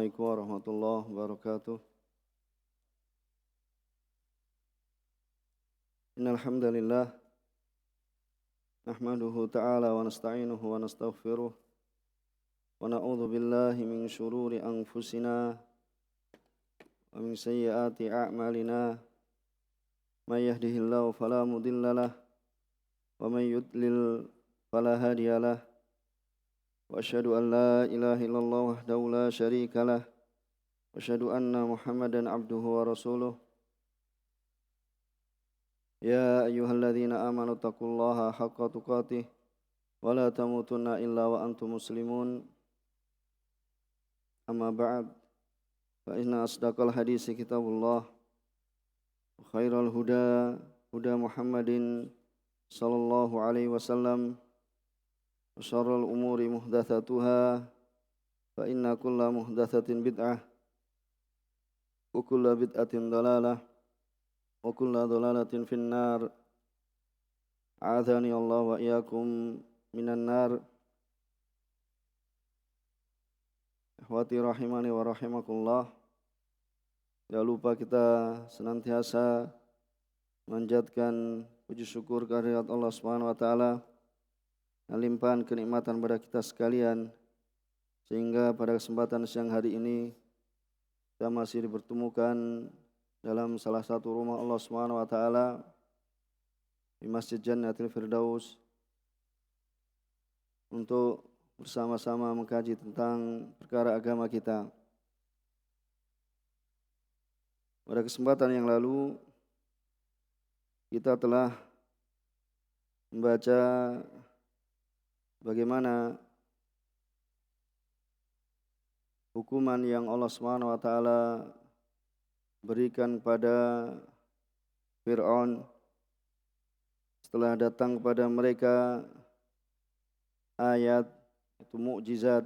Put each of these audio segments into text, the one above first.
Assalamualaikum warahmatullahi wabarakatuh. Innal hamdalillah nahmaduhu ta'ala wa nasta'inuhu wa nastaghfiruh wa na'udzu billahi min shururi anfusina wa min sayyiati a'malina may yahdihillahu fala mudhillalah wa may yudlil fala hadiyalah wa asyhadu an la ilaha illallah wahdahu la syarikalah wa asyhadu anna Muhammadan abduhu wa rasuluh. Ya ayyuhalladzina amanu taqullaha haqqa tuqatih wa la tamutunna illa wa antum muslimun. Amma ba'd, fa inna asdaqal hadisi kitabullah wa khairal huda huda Muhammadin sallallahu alaihi wasallam wa syarrul umuri muhdatsatuha fa inna kulla muhdatsatin bid'ah wa kulla bid'atin dalalah wa kulla dhalalatin finnar. A'adzani Allah wa iyyakum minan nar. Ikhwati rahimani wa rahimakumullah. Jangan lupa kita senantiasa manjatkan puji syukur kehadirat Allah Subhanahu wa taala yang limpahan kenikmatan pada kita sekalian, sehingga pada kesempatan siang hari ini kita masih dipertemukan dalam salah satu rumah Allah Subhanahu wa taala di Masjid Jannatul Firdaus untuk bersama-sama mengkaji tentang perkara agama kita. Pada kesempatan yang lalu kita telah membaca bagaimana hukuman yang Allah Subhanahu wa taala berikan pada Fir'aun setelah datang kepada mereka ayat, itu mukjizat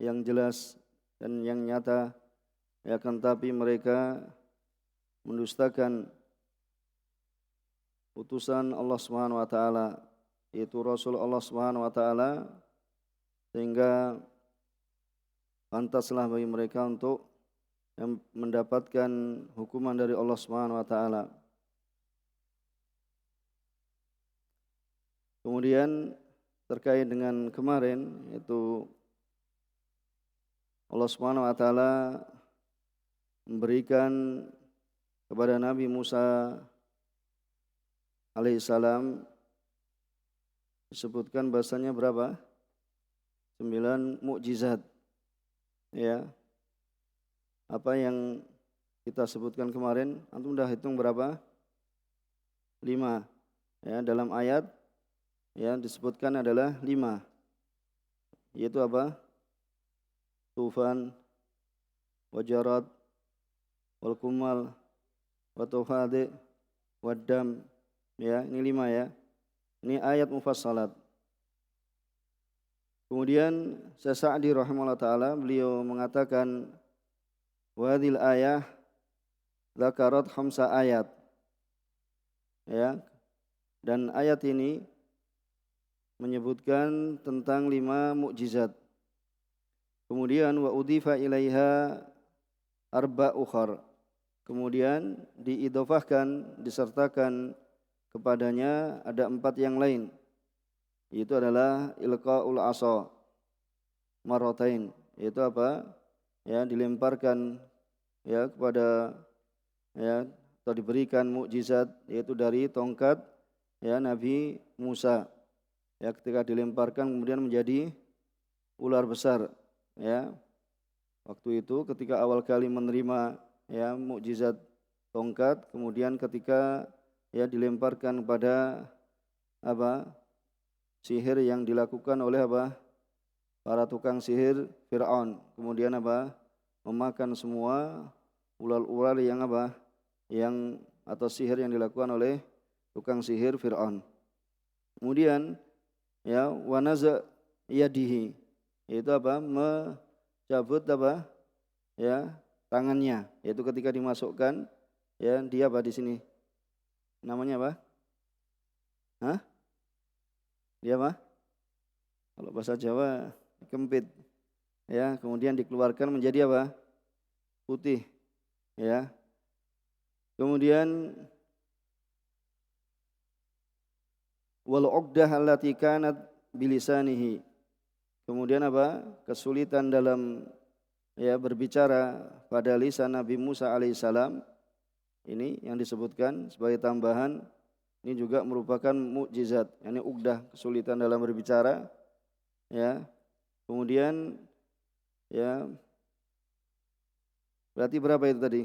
yang jelas dan yang nyata, akan tapi mereka mendustakan utusan Allah Subhanahu wa taala, yaitu Rasul Allah Subhanahu wa taala, sehingga pantaslah bagi mereka untuk yang mendapatkan hukuman dari Allah Subhanahu wa taala. Kemudian terkait dengan kemarin, yaitu Allah Subhanahu wa taala memberikan kepada Nabi Musa alaihissalam, disebutkan bahasanya berapa? 9 mukjizat. Ya. Apa yang kita sebutkan kemarin, antum dah hitung berapa? 5. Ya, dalam ayat yang disebutkan adalah 5. Yaitu apa? Tufan, wajarat, wal kumal, watufadi, waddam. Ya, ini 5 ya. Ini ayat mufassalat. Kemudian Syekh Sa'di rahimahullah taala, beliau mengatakan wadil ayah dzakarat 5 ayat. Ya. Dan ayat ini menyebutkan tentang 5 mukjizat. Kemudian wa udifa ilaiha arba ukhar. Kemudian diidhofahkan, disertakan kepadanya ada 4 yang lain. Itu adalah ilqaul asa marratain. Itu apa? Ya, dilemparkan ya kepada ya atau diberikan mukjizat, yaitu dari tongkat ya Nabi Musa. Ya, ketika dilemparkan kemudian menjadi ular besar ya. Waktu itu ketika awal kali menerima ya mukjizat tongkat, kemudian ketika ya dilemparkan pada apa? Sihir yang dilakukan oleh apa? Para tukang sihir Fir'aun. Kemudian apa? Memakan semua ular-ular yang apa? Yang atau sihir yang dilakukan oleh tukang sihir Fir'aun. Kemudian ya wanaza yadihi, yaitu apa? Mencabut apa? Ya, tangannya, yaitu ketika dimasukkan ya dia apa di sini? Namanya apa? Hah? Dia apa? Kalau bahasa Jawa kempit. Ya, kemudian dikeluarkan menjadi apa? putih, ya. Kemudian wal 'uqdah allati kanat bilisanihi. Kemudian apa? Kesulitan dalam berbicara pada lisan Nabi Musa alaihissalam. Ini yang disebutkan sebagai tambahan, ini juga merupakan mukjizat, yakni uqdah, kesulitan dalam berbicara, ya. Kemudian berarti berapa itu tadi?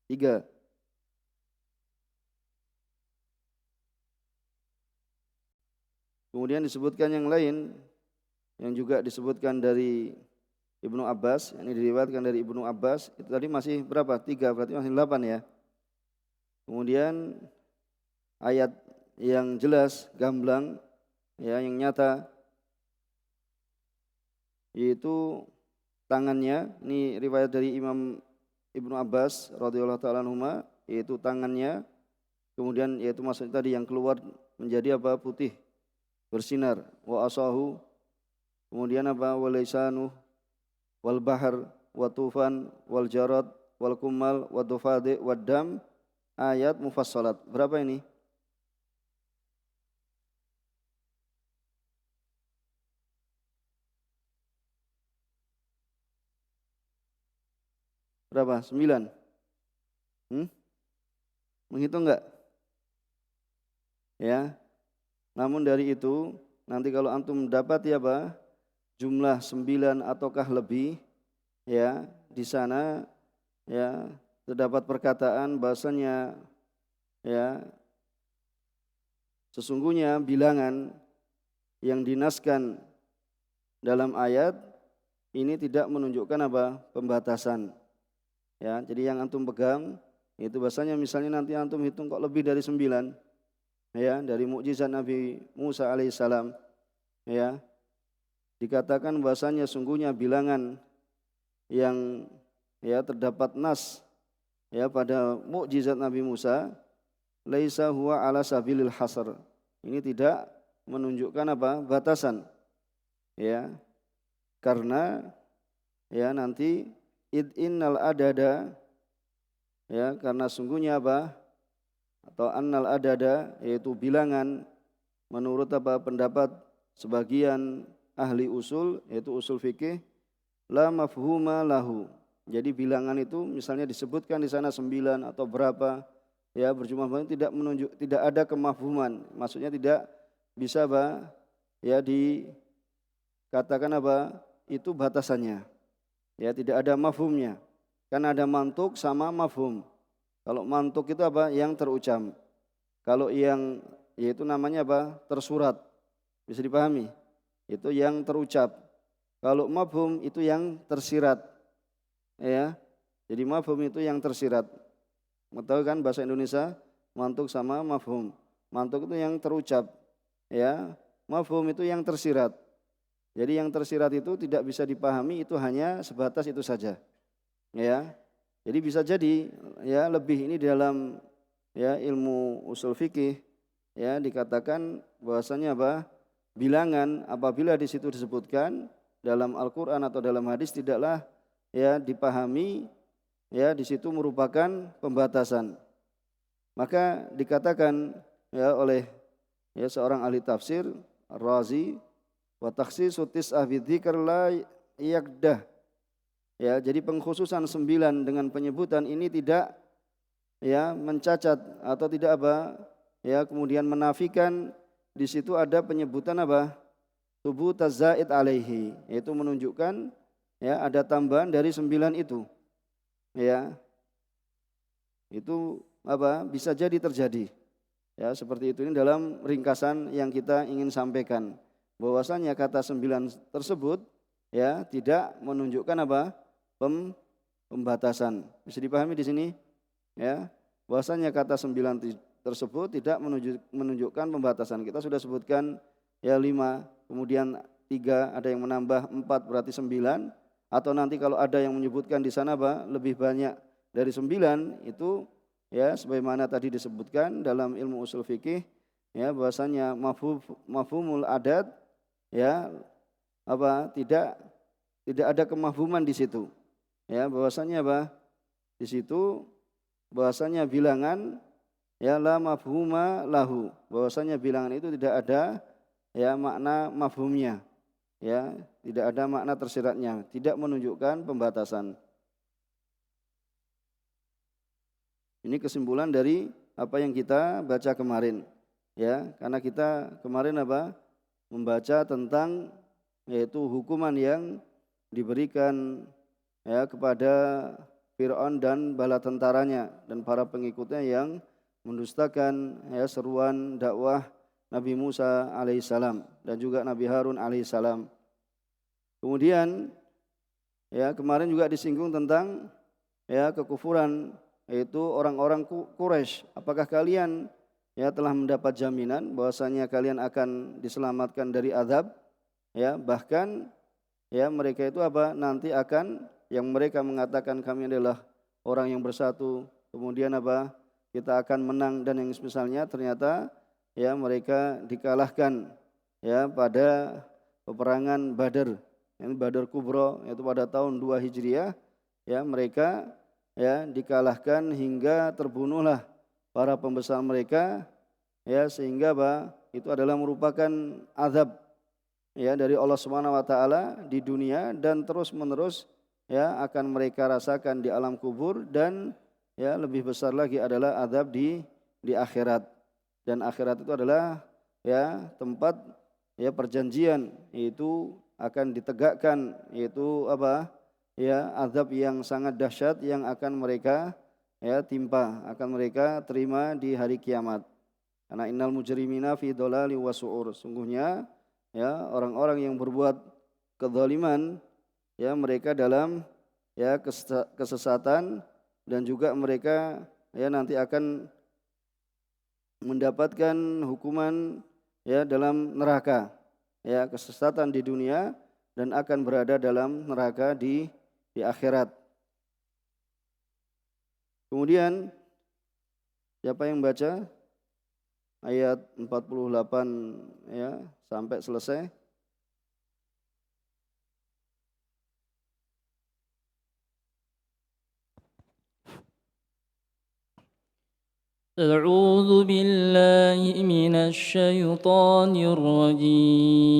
3. Kemudian disebutkan yang lain yang juga disebutkan dari Ibnu Abbas, ini diriwayatkan dari Ibnu Abbas, itu tadi masih berapa? 3, berarti masih 8 ya. Kemudian ayat yang jelas, gamblang, yang nyata, yaitu tangannya, ini riwayat dari Imam Ibnu Abbas radhiyallahu ta'ala anhuma, yaitu tangannya, kemudian yaitu maksudnya tadi yang keluar menjadi apa? Putih, bersinar. Wa asahu, kemudian apa? Wa lisanuh, wal bahar, wa tufan, wal jarad, wal kumal, wa dufadi, wa dam, ayat mufassalat. Berapa ini? Berapa? 9? Menghitung enggak? Ya. Namun dari itu, nanti kalau antum mendapati apa? Jumlah 9 ataukah lebih, ya, di sana ya terdapat perkataan bahasanya ya sesungguhnya bilangan yang dinaskan dalam ayat ini tidak menunjukkan apa? Pembatasan. Ya, jadi yang antum pegang itu bahasanya misalnya nanti antum hitung kok lebih dari 9, ya, dari mukjizat Nabi Musa alaihissalam, ya. Dikatakan bahasanya sungguhnya bilangan yang terdapat nas pada mukjizat Nabi Musa, laisa huwa ala sabilil hasr. Ini tidak menunjukkan apa? Batasan. Ya. Karena nanti innal adada, karena sungguhnya apa? Atau annal adada, yaitu bilangan, menurut apa? Pendapat sebagian ahli usul, yaitu usul fikih, la mafhuma lahu. Jadi bilangan itu misalnya disebutkan di sana 9 atau berapa, berjumlah banyak, tidak ada kemafhuman. Maksudnya tidak bisa dikatakan itu batasannya. Ya, tidak ada mafhumnya. Kan ada mantuk sama mafhum. Kalau mantuk itu yang terucap. Kalau yang yaitu namanya tersurat. Bisa dipahami? Itu yang terucap. Kalau mafhum itu yang tersirat. Ya. Jadi mafhum itu yang tersirat. Tahu kan bahasa Indonesia mantuk sama mafhum. Mantuk itu yang terucap. Ya. Mafhum itu yang tersirat. Jadi yang tersirat itu tidak bisa dipahami, itu hanya sebatas itu saja. Ya. Jadi bisa jadi lebih ini dalam ilmu usul fikih dikatakan bahwasanya bilangan apabila di situ disebutkan dalam Al-Qur'an atau dalam hadis tidaklah dipahami di situ merupakan pembatasan. Maka dikatakan oleh seorang ahli tafsir Ar-Razi, wa takhsisu tis'ah bidzikr la yakdah. Jadi pengkhususan 9 dengan penyebutan ini tidak mencacat atau tidak kemudian menafikan di situ ada penyebutan Thubut zaid alaihi, yaitu menunjukkan ada tambahan dari 9 itu. Itu bisa jadi terjadi. Seperti itu, ini dalam ringkasan yang kita ingin sampaikan. Bahwasanya kata 9 tersebut tidak menunjukkan pembatasan. Bisa dipahami di sini? Bahwasanya kata 9 tersebut tidak menunjukkan pembatasan. Kita sudah sebutkan 5, kemudian 3, ada yang menambah 4 berarti 9, atau nanti kalau ada yang menyebutkan di sana lebih banyak dari 9 itu sebagaimana tadi disebutkan dalam ilmu usul fikih bahwasanya mafhumul adat tidak ada kemafhuman di situ. ya bahwasanya apa? Di situ bahwasanya bilangan ya la mafhuma lahu, bahwasanya bilangan itu tidak ada ya makna mafhumnya, ya tidak ada makna tersiratnya, tidak menunjukkan pembatasan. Ini kesimpulan dari apa yang kita baca kemarin, ya karena kita kemarin apa membaca tentang yaitu hukuman yang diberikan ya kepada Fir'aun dan bala tentaranya dan para pengikutnya yang mendustakan ya seruan dakwah Nabi Musa alaihissalam dan juga Nabi Harun alaihissalam. Kemudian ya kemarin juga disinggung tentang ya kekufuran yaitu orang-orang Quraisy. Apakah kalian ya telah mendapat jaminan bahwasanya kalian akan diselamatkan dari azab? Ya, bahkan ya mereka itu apa? Nanti akan yang mereka mengatakan kami adalah orang yang bersatu. Kemudian apa? Kita akan menang dan yang misalnya ternyata ya mereka dikalahkan ya pada peperangan Badar. Yang Badar Kubra yaitu pada tahun 2 Hijriah ya mereka ya dikalahkan hingga terbunuhlah para pembesar mereka ya sehingga itu adalah merupakan azab ya dari Allah Subhanahu wa taala di dunia dan terus-menerus ya akan mereka rasakan di alam kubur dan ya lebih besar lagi adalah azab di akhirat. Dan akhirat itu adalah ya tempat ya perjanjian, yaitu akan ditegakkan yaitu ya azab yang sangat dahsyat yang akan mereka ya timpa, akan mereka terima di hari kiamat. Karena innal mujrimina fi dhalali wa su'ur. Sungguhnya ya orang-orang yang berbuat kezaliman ya mereka dalam ya kesesatan dan juga mereka ya nanti akan mendapatkan hukuman ya dalam neraka. Ya kesesatan di dunia dan akan berada dalam neraka di akhirat. Kemudian siapa yang baca ayat 48 ya sampai selesai? أعوذ بالله من الشيطان الرجيم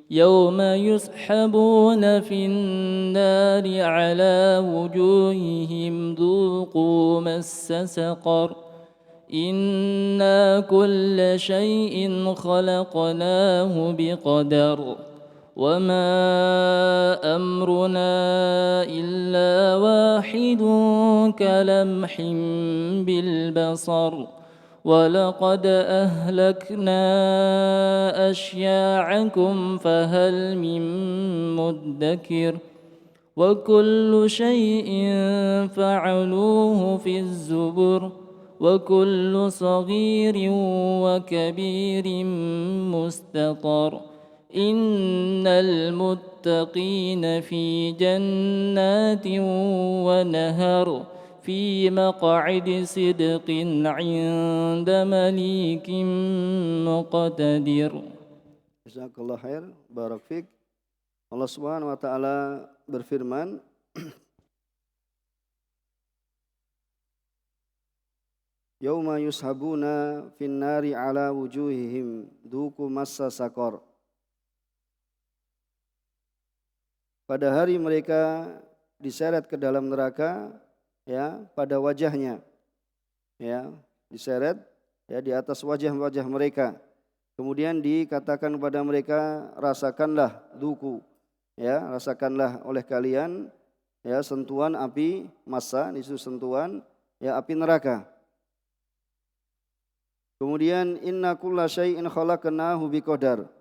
يوم يسحبون في النار على وجوههم ذوقوا مس سقر إنا كل شيء خلقناه بقدر وما أمرنا إلا واحد كلمح بالبصر ولقد أهلكنا أشياعكم فهل من مدكر وكل شيء فعلوه في الزبر وكل صغير وكبير مستطر إن المتقين في جنات ونهر في مقعد صدق عند مليك مقتدر. Jazakallah khair, barak fik. Allah Subhanahu wa taala berfirman Yauma yushabuna finnari ala wujuhihim duku massa sakor. Pada hari mereka diseret ke dalam neraka ya pada wajahnya ya diseret ya di atas wajah-wajah mereka. Kemudian dikatakan kepada mereka rasakanlah duku ya rasakanlah oleh kalian ya sentuhan api massa, itu sentuhan ya api neraka. Kemudian inna kulla syai'in khalaqnahu biqadar.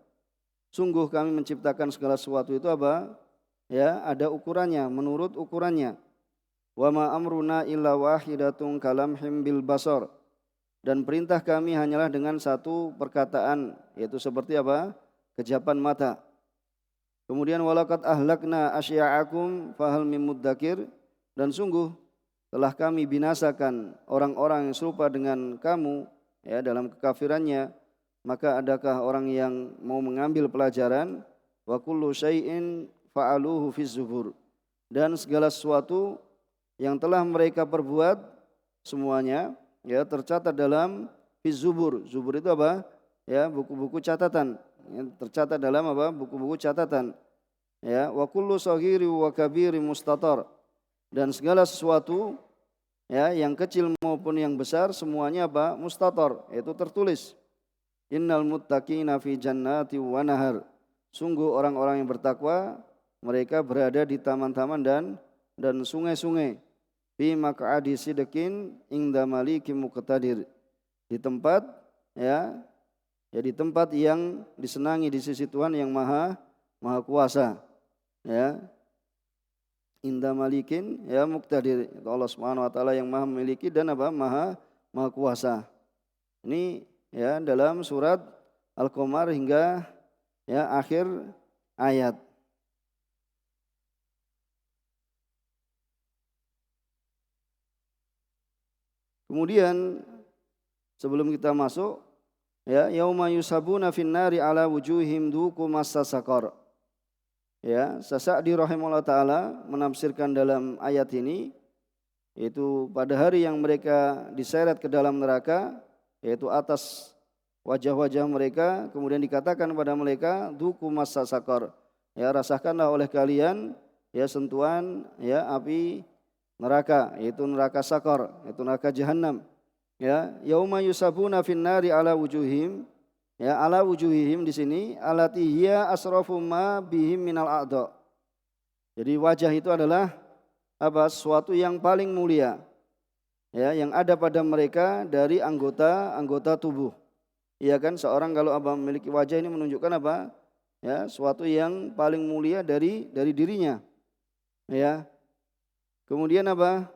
Sungguh kami menciptakan segala sesuatu itu apa? Ya, ada ukurannya, menurut ukurannya. Wa ma amruna illa wahidatun kalamhim bil basar. Dan perintah kami hanyalah dengan satu perkataan, yaitu seperti apa? Kejapan mata. Kemudian walaqad ahlakna asya'akum fahal mim muddakir. Dan sungguh telah kami binasakan orang-orang yang serupa dengan kamu ya dalam kekafirannya, maka adakah orang yang mau mengambil pelajaran? Wa kullu syai'in fa'aluhu fi zubur. dan segala sesuatu yang telah mereka perbuat semuanya ya tercatat dalam Zubur. Zubur itu apa? Ya, buku-buku catatan. Ya, tercatat dalam apa? Buku-buku catatan. Ya, wa kullu saghiri wa kabiri mustatar. Dan segala sesuatu ya yang kecil maupun yang besar semuanya apa? Mustatar, yaitu tertulis. Innal muttaqina fi jannati wa nahar. Sungguh orang-orang yang bertakwa mereka berada di taman-taman dan sungai-sungai. Fi maq'adi sidqin inda malikim muqtadir. Di tempat ya di tempat yang disenangi di sisi Tuhan yang maha kuasa ya, inda malikin ya muqtadir, Allah Subhanahu wa taala yang maha memiliki dan apa maha kuasa. Ini ya dalam surat Al-Qamar hingga ya akhir ayat. Kemudian sebelum kita masuk ya, yauma yusabuna finnari ala wujuhim duku massa saqar. Ya, Sa'di rahimahullah taala menafsirkan dalam ayat ini yaitu pada hari yang mereka diseret ke dalam neraka, yaitu atas wajah-wajah mereka kemudian dikatakan kepada mereka duku massa saqar. Ya, rasakanlah oleh kalian ya sentuhan ya api neraka, yaitu neraka saqar, yaitu neraka jahanam. Ya, yauma yusabuna finnari ala wujuhim. Ya, ala wujuhihim di sini alati hiya asrafu ma bihim minal a'dha. Jadi wajah itu adalah apa? Sesuatu yang paling mulia. Ya, yang ada pada mereka dari anggota tubuh. Iya kan, seorang kalau apa memiliki wajah ini menunjukkan apa? Ya, sesuatu yang paling mulia dari dirinya. Ya. Kemudian apa?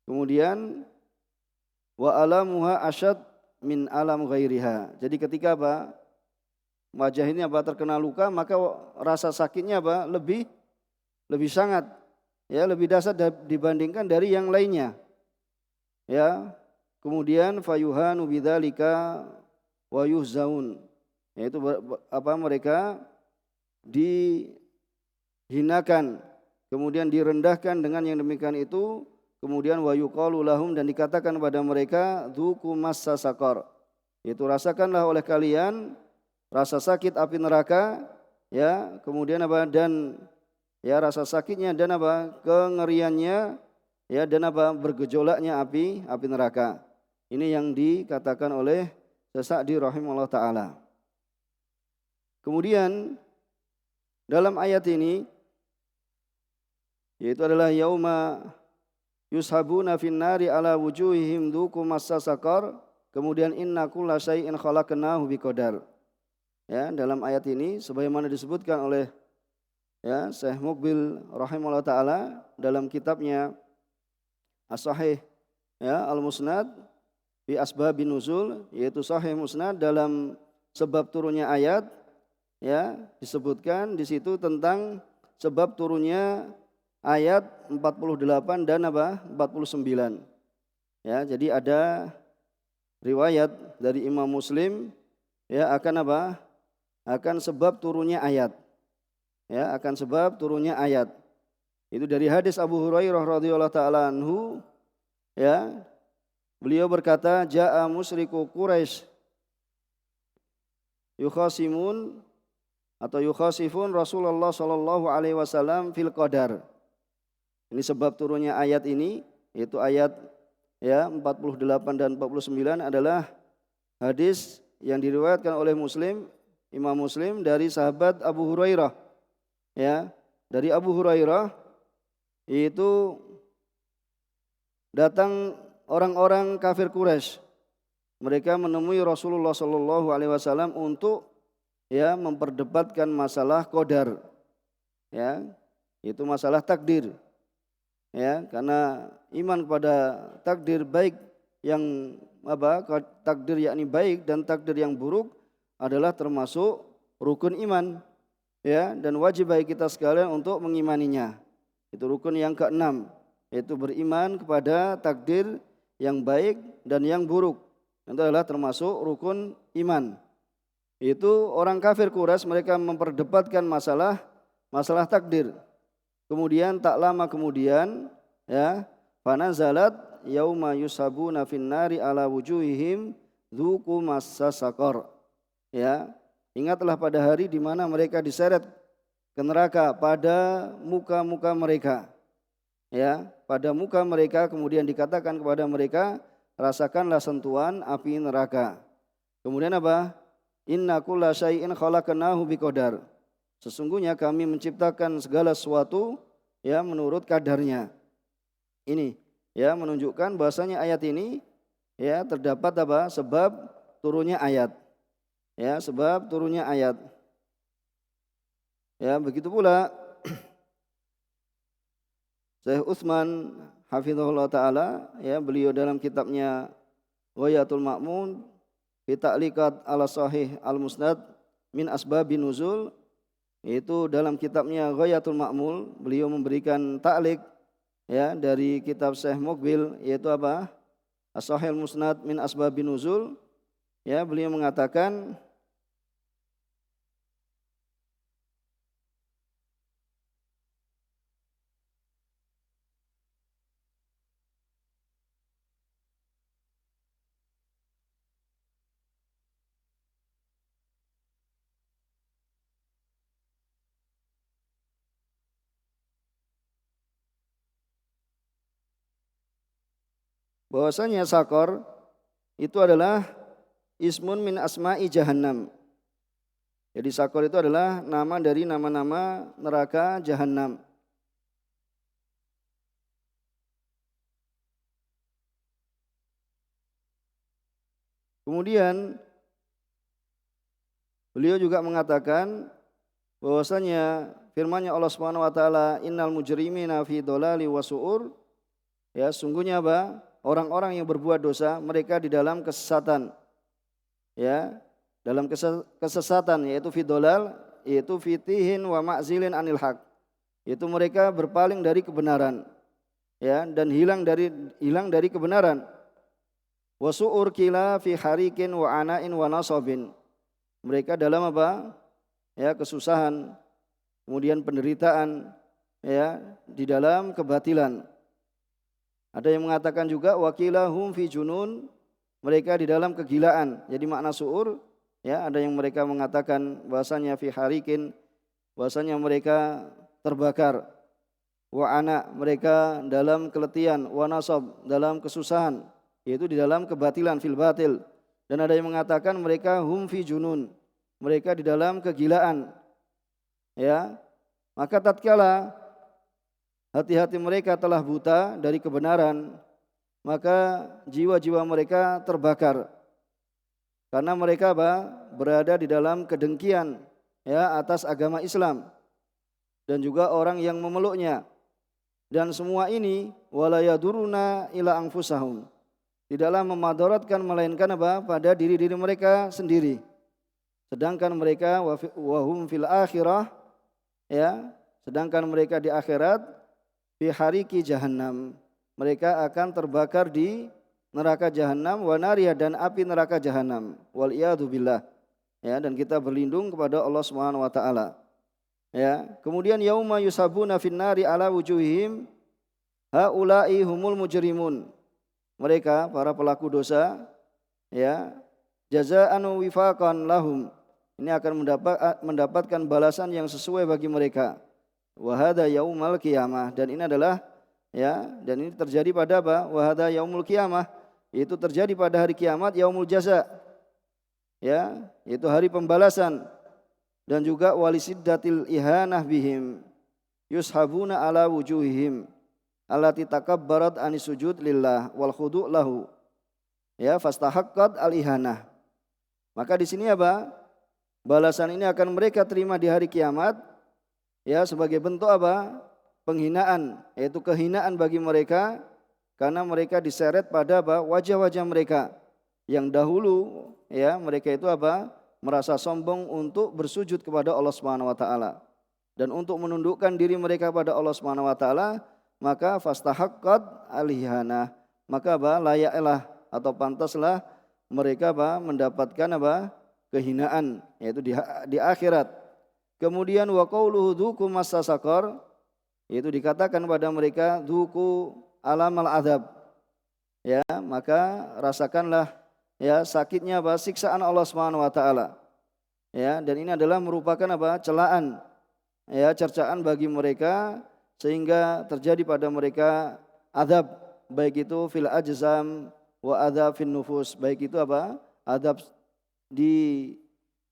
Kemudian wa alamuha asyad min alam ghairiha. Jadi ketika apa? Wajah ini apa terkena luka, maka rasa sakitnya apa? Lebih sangat. Ya, lebih dahsyat dibandingkan dari yang lainnya. Ya. Kemudian fayuhanu bidzalika wa yuhzaun. Yaitu apa mereka dihinakan, kemudian direndahkan dengan yang demikian itu. Kemudian wa yuqalu lahum, dan dikatakan kepada mereka dzuqu massa saqar. Itu rasakanlah oleh kalian rasa sakit api neraka ya, kemudian apa dan ya rasa sakitnya dan apa kengeriannya ya dan apa bergejolaknya api neraka. Ini yang dikatakan oleh Sa'di rahimahullah taala. Kemudian dalam ayat ini yaitu adalah yauma yushabuna finnari ala wujuhihim duku massa saqar, kemudian inna kulla syai'in khalaqnahu biqadar. Ya, dalam ayat ini sebagaimana disebutkan oleh ya Syekh Muqbil rahimahullah taala dalam kitabnya As-Sahih ya Al-Musnad fi Asbabin Nuzul, yaitu Sahih Musnad dalam sebab turunnya ayat ya disebutkan di situ tentang sebab turunnya ayat 48 dan apa 49. Ya, jadi ada riwayat dari Imam Muslim ya akan apa? Akan sebab turunnya ayat. Ya, akan sebab turunnya ayat. Itu dari hadis Abu Hurairah radhiyallahu taala anhu ya. Beliau berkata, "Ja'a musyriku Quraisy yukhasimun atau yukhasifun Rasulullah sallallahu alaihi wasallam fil qadar." Ini sebab turunnya ayat ini, yaitu ayat ya 48 dan 49 adalah hadis yang diriwayatkan oleh Imam Muslim dari sahabat Abu Hurairah. Ya, dari Abu Hurairah itu datang orang-orang kafir Quraisy. Mereka menemui Rasulullah sallallahu alaihi wasallam untuk ya memperdebatkan masalah qadar. Ya, itu masalah takdir. Ya, karena iman kepada takdir baik yang apa? Takdir yakni baik dan takdir yang buruk adalah termasuk rukun iman. Ya, dan wajib bagi kita sekalian untuk mengimaninya. Itu rukun yang keenam, yaitu beriman kepada takdir yang baik dan yang buruk. Itu adalah termasuk rukun iman. Itu orang kafir Quraisy mereka memperdebatkan masalah takdir. kemudian tak lama kemudian ya fanazalat yauma yusabuna finnari ala wujuhihim dzuqu massa saqar. Ya, ingatlah pada hari di mana mereka diseret ke neraka pada muka-muka mereka. Ya, pada muka mereka kemudian dikatakan kepada mereka, rasakanlah sentuhan api neraka. Kemudian apa? Inna kulla syai'in khalaqnahu biqadar. Sesungguhnya kami menciptakan segala sesuatu ya menurut kadarnya. Ini ya menunjukkan bahasanya ayat ini ya terdapat apa? Sebab turunnya ayat. Ya, sebab turunnya ayat. Ya, begitu pula Syekh Utsman hafizahullah taala ya beliau dalam kitabnya Ghayatul Ma'mun fi Ta'liqat ala Sahih Al-Musnad min Asbabin Nuzul, itu dalam kitabnya Ghayatul Ma'mul beliau memberikan ta'liq ya dari kitab Syekh Muqbil yaitu apa? As-Sahih Al-Musnad min Asbabin Nuzul. Ya, beliau mengatakan bahwasanya sakor itu adalah ismun min asma'i jahannam. Jadi sakor itu adalah nama dari nama-nama neraka jahannam. Kemudian beliau juga mengatakan bahwasanya firman-Nya Allah Subhanahu wa taala, innal mujrimina fi dhalali wa su'ur. Ya, sungguhnya apa? Orang-orang yang berbuat dosa mereka di dalam kesesatan. Ya, dalam kesesatan yaitu fi dhalal, yaitu fitihin wa ma'zilin anil haq. Itu mereka berpaling dari kebenaran. Ya, dan hilang dari kebenaran. Wa su'ur kila fi harikin wa ana'in wa nasabin. Mereka dalam apa? Ya, kesusahan, kemudian penderitaan, ya, di dalam kebatilan. Ada yang mengatakan juga wakilahum fi junun, mereka di dalam kegilaan. Jadi makna su'ur, ya, ada yang mereka mengatakan bahasanya fi harikin, bahasanya mereka terbakar. Wa ana, mereka dalam keletihan, wa nasab, dalam kesusahan, yaitu di dalam kebatilan, fil batil. Dan ada yang mengatakan mereka hum fi junun, mereka di dalam kegilaan. Ya, maka tatkala hati-hati mereka telah buta dari kebenaran, maka jiwa-jiwa mereka terbakar. Karena mereka berada di dalam kedengkian ya atas agama Islam dan juga orang yang memeluknya. Dan semua ini wala yaduruna ila anfusahum, tidaklah memadaratkan melainkan apa? Pada diri-diri mereka sendiri. Sedangkan mereka wahum fil akhirah, ya, sedangkan mereka di akhirat fi hariki jahannam, mereka akan terbakar di neraka jahannam, wa nariyah, dan api neraka jahannam, wal iyadu billah. Ya, dan kita berlindung kepada Allah Subhanahu wa taala. Ya, kemudian yauma yusabuna finnari ala wujuhihim haula'i humul mujrimun. Mereka para pelaku dosa, ya, jazaa'an wifaqan lahum. Ini akan mendapatkan balasan yang sesuai bagi mereka. Wa hadza yaumal qiyamah, dan ini adalah ya, dan ini terjadi pada apa? Wa hadza yaumul qiyamah, itu terjadi pada hari kiamat, yaumul jaza. Ya, itu hari pembalasan. Dan juga walisiddatil ihanah bihim yushabuna ala wujuhihim allati takabbarat anis sujud lillah wal khudu' lahu. Ya, fastahaqqat al ihanah. Maka di sini apa? Balasan ini akan mereka terima di hari kiamat, ya, sebagai bentuk apa? Penghinaan, yaitu kehinaan bagi mereka karena mereka diseret pada apa? Wajah-wajah mereka yang dahulu, ya, mereka itu apa? Merasa sombong untuk bersujud kepada Allah Subhanahu wa taala dan untuk menundukkan diri mereka pada Allah Subhanahu wa taala, maka fastahaqqat alihana, maka apa? Layaklah atau pantaslah mereka apa? Mendapatkan apa? Kehinaan, yaitu di akhirat. Kemudian wa qauluhu dzuqu massa saqar, Yaitu dikatakan pada mereka dzuqu alamal adzab. Ya, maka rasakanlah ya sakitnya apa? Siksaan Allah Subhanahu wa taala. Ya, dan ini adalah merupakan apa? Celaan, ya, cercaan bagi mereka sehingga terjadi pada mereka azab, baik itu fil ajzam wa adzab fin nufus, baik itu apa? Azab di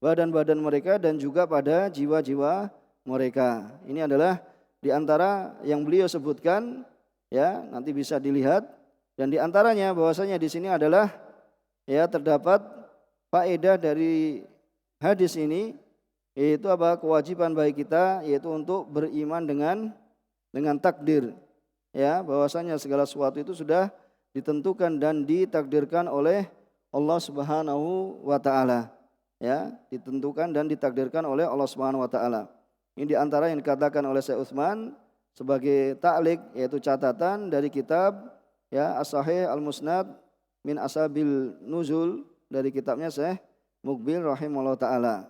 badan-badan mereka dan juga pada jiwa-jiwa mereka. Ini adalah di antara yang beliau sebutkan, ya, nanti bisa dilihat, dan di antaranya bahwasanya di sini adalah ya terdapat faedah dari hadis ini, yaitu apa? Kewajiban bagi kita yaitu untuk beriman dengan takdir, ya, bahwasanya segala sesuatu itu sudah ditentukan dan ditakdirkan oleh Allah Subhanahu wa taala, ya, ditentukan dan ditakdirkan oleh Allah Subhanahu wa taala. Ini di antara yang dikatakan oleh Syekh Utsman sebagai ta'liq, yaitu catatan dari kitab ya As-Sahih Al-Musnad min Asabil Nuzul, dari kitabnya Syekh Muqbil rahimahullah taala.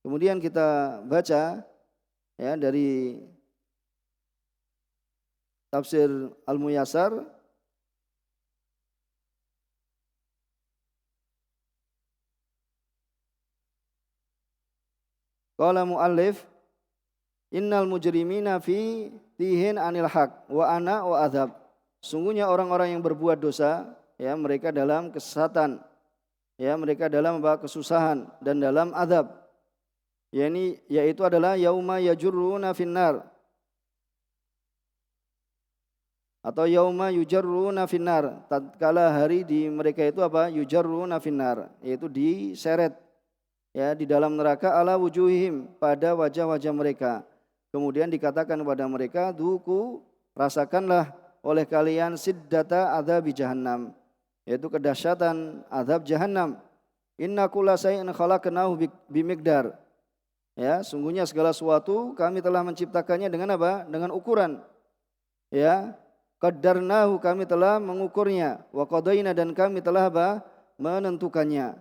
Kemudian kita baca ya dari tafsir Al-Muyassar. Qala muallif innal mujrimina fi tihin anil haq wa ana wa adzab. Sungguhnya orang-orang yang berbuat dosa, ya, mereka dalam kesesatan, ya, mereka dalam kesusahan dan dalam azab, yaitu adalah yauma yajurruna finnar atau yauma yujarruna finnar, tatkala hari di mereka itu apa? Yujarruna finnar, yaitu diseret ya di dalam neraka ala wujuhihim, pada wajah-wajah mereka. Kemudian dikatakan kepada mereka, duku, rasakanlah oleh kalian siddata adzabi jahannam, yaitu kedahsyatan azab jahannam. Inna kulla shay'in khalaqnahu bimiqdar. Ya, sungguhnya segala sesuatu kami telah menciptakannya dengan apa? Dengan ukuran. Ya, qaddarnahu, kami telah mengukurnya, wa qadaina, dan kami telah apa? Menentukannya.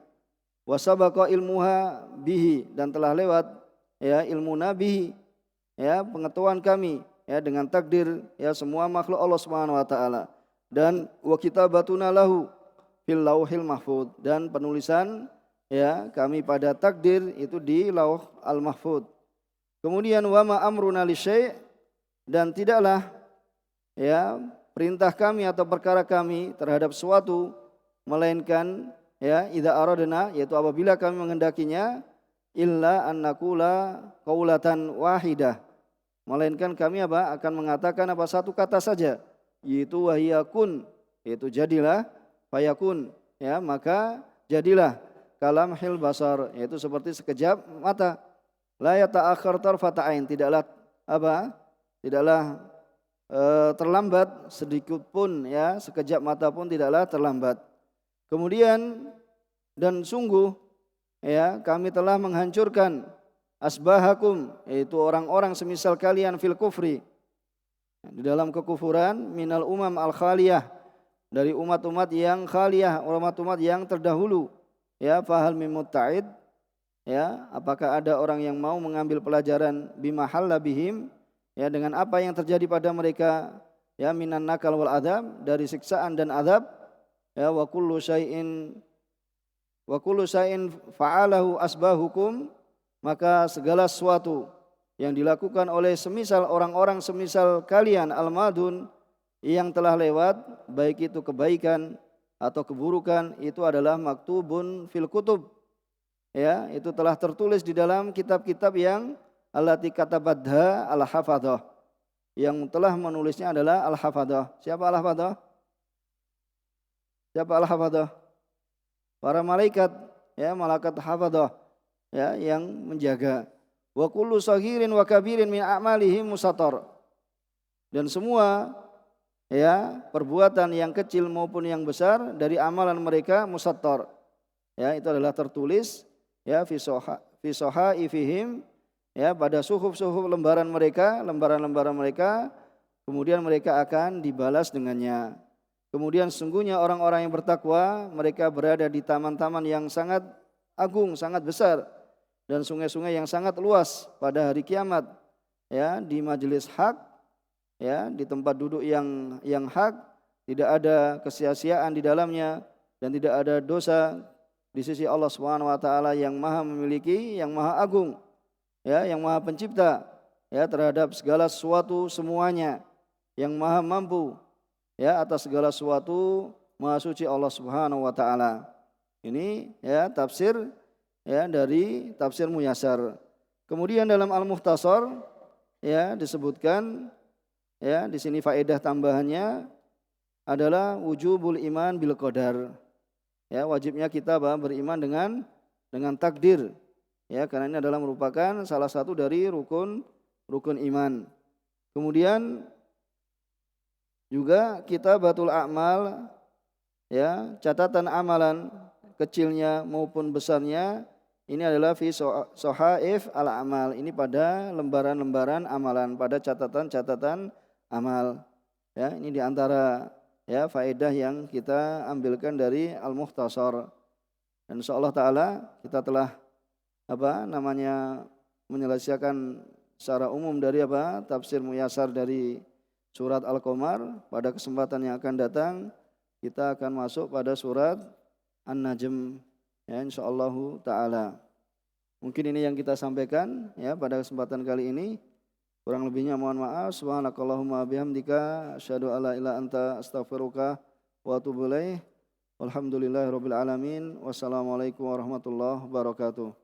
Wa sabaqa ilmuha bihi, dan telah lewat ya ilmu nabihi, ya, pengetahuan kami ya dengan takdir ya semua makhluk Allah Subhanahu wa taala. Dan wa kitabatuna lahu fil lauhil mahfuz, dan penulisan ya kami pada takdir itu di lauh al mahfuz. Kemudian wa ma amruna lisyai', dan tidaklah ya perintah kami atau perkara kami terhadap suatu melainkan ya idza aradna, yaitu apabila kami menghendakinya, illa an naqula qaulatan wahidah, melainkan kami apa? Akan mengatakan apa? Satu kata saja, yaitu wahiyakun, yaitu jadilah, fayakun, ya, maka jadilah, kalamhil basar, yaitu seperti sekejap mata, la yata'akhkhar tarfata ain, tidaklah apa? Tidaklah terlambat sedikit pun, ya, sekejap mata pun tidaklah terlambat. Kemudian dan sungguh ya kami telah menghancurkan asbahakum, yaitu orang-orang semisal kalian, fil kufri, di dalam kekufuran, minal umam al khaliyah, dari umat-umat yang khaliyah, umat-umat yang terdahulu, ya, fahal mim mutta'id, ya, apakah ada orang yang mau mengambil pelajaran bima halla bihim, ya, dengan apa yang terjadi pada mereka, ya, minan nakal wal adab, dari siksaan dan adab, ya, wa kullu syai'in fa'alahu asbahukum, maka segala sesuatu yang dilakukan oleh semisal orang-orang semisal kalian, al-madun, yang telah lewat, baik itu kebaikan atau keburukan, itu adalah maktubun fil kutub, ya, itu telah tertulis di dalam kitab-kitab yang allati katabadha al-hafadhah, yang telah menulisnya adalah al-hafadhah. Siapa al-hafadhah? Siapa al-hafadhah? Para malaikat, ya, malaikat hafadhah, ya, yang menjaga. Wa kullu saghirin wa kabirin min a'malihim musatar, dan semua ya perbuatan yang kecil maupun yang besar dari amalan mereka musattar, ya, itu adalah tertulis ya fi sahaifihim, ya, pada suhuf-suhuf lembaran mereka, lembaran-lembaran mereka, kemudian mereka akan dibalas dengannya. Kemudian sungguhnya orang-orang yang bertakwa, mereka berada di taman-taman yang sangat agung, sangat besar, dan sungai-sungai yang sangat luas pada hari kiamat, ya, di majelis hak, ya, di tempat duduk yang hak, tidak ada kesia-siaan di dalamnya dan tidak ada dosa di sisi Allah Subhanahu wa taala yang Maha memiliki, yang Maha Agung, ya, yang Maha Pencipta, ya, terhadap segala sesuatu semuanya, yang Maha mampu, ya, atas segala sesuatu, Maha suci Allah Subhanahu wa taala. Ini ya tafsir, ya, dari tafsir Muyassar. Kemudian dalam Al-Mukhtasar, ya, disebutkan, ya, di sini faedah tambahannya adalah wujubul iman bil qadar. Ya, wajibnya kita beriman dengan takdir. Ya, karena ini adalah merupakan salah satu dari rukun iman. Kemudian juga kitabatul a'mal, ya, catatan amalan kecilnya maupun besarnya ini adalah fi sohaif al-amal. Ini pada lembaran-lembaran amalan, pada catatan-catatan amal. Ya, ini diantara, ya, faedah yang kita ambilkan dari Al-Mukhtasar. Dan insyaallah taala kita telah menyelesaikan secara umum dari tafsir Muyassar dari surat Al-Qamar. Pada kesempatan yang akan datang kita akan masuk pada surat An-Najm, ya, insyaallah taala. Mungkin ini yang kita sampaikan, ya, pada kesempatan kali ini. Kurang lebihnya mohon maaf. Subhanakallahumma bihamdika asyhadu alla ilaha anta astaghfiruka wa atubu ilaik. Walhamdulillahirabbil alamin. Wassalamualaikum warahmatullahi wabarakatuh.